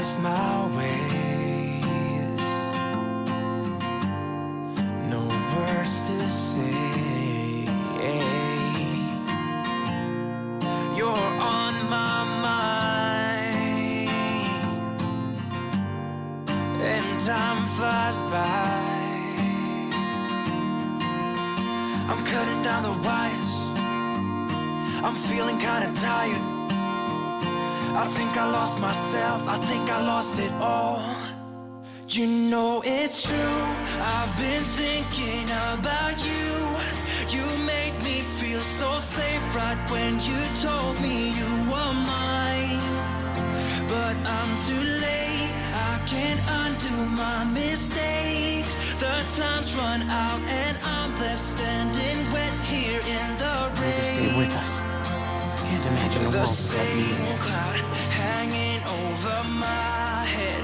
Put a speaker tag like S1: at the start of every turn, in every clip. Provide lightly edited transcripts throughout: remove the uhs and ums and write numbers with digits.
S1: lost my ways. No words to say. You're on my mind, and time flies by. I'm cutting down the wires. I'm feeling kinda tired. I think I lost myself, I think I lost it all. You know it's true, I've been thinking about you. You made me feel so safe right when you told me you were mine. But I'm too late, I can't undo my mistakes. The time's run out and I'm left standing wet here in the rain.
S2: Stay with us. Can't imagine a
S1: The
S2: world without
S1: same
S2: you.
S1: cloud hanging over my head.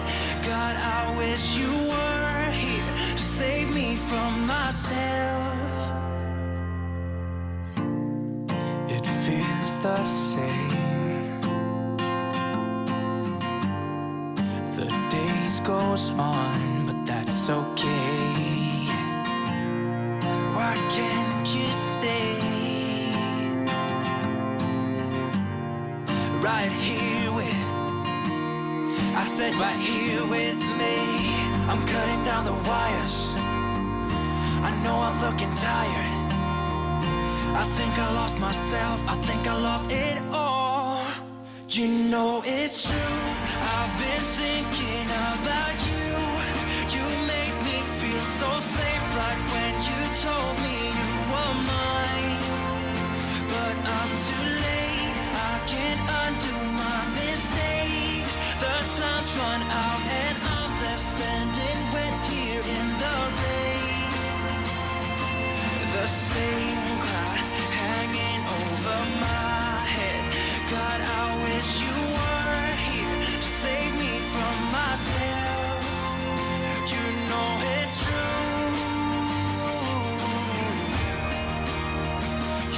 S1: God, I wish you were here to save me from myself. It feels the same. The days goes on, but that's okay. Why can't you stay right here with, I said right here with me. I'm cutting down the wires. I know I'm looking tired. I think I lost myself, I think I lost it all. You know it's true, I've been thinking about you. You made me feel so safe right when you told me you were mine. But I'm too late, I can't undo my mistakes. The time's run out and I'm left standing wet here in the rain. The same cloud hanging over my head. God, I wish you were here to save me from myself. You know it's true.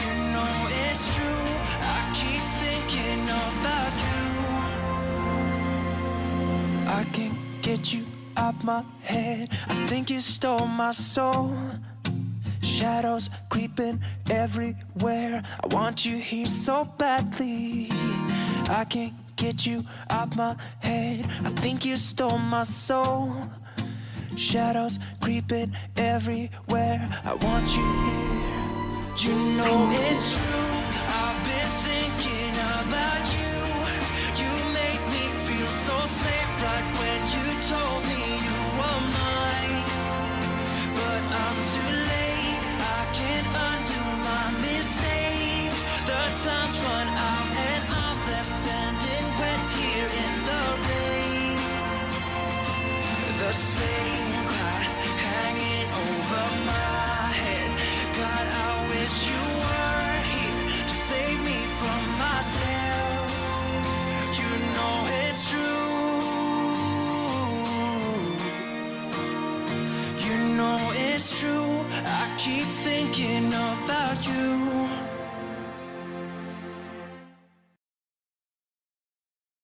S1: You know it's true. I keep thinking about you. I can't get you out my head. I think you stole my soul. Shadows creeping everywhere. I want you here so badly. I can't get you out my head. I think you stole my soul. Shadows creeping everywhere. I want you here. You know it's true, I've been thinking about you. You made me feel so safe right when you told me you were mine. But I'm too late, I can't undo my mistakes. The time's run out and I'm left standing wet here in the rain. The same cloud hanging over my head. God, I wish you were here to save me from myself. You know it's true. You know it's true. I keep thinking about you.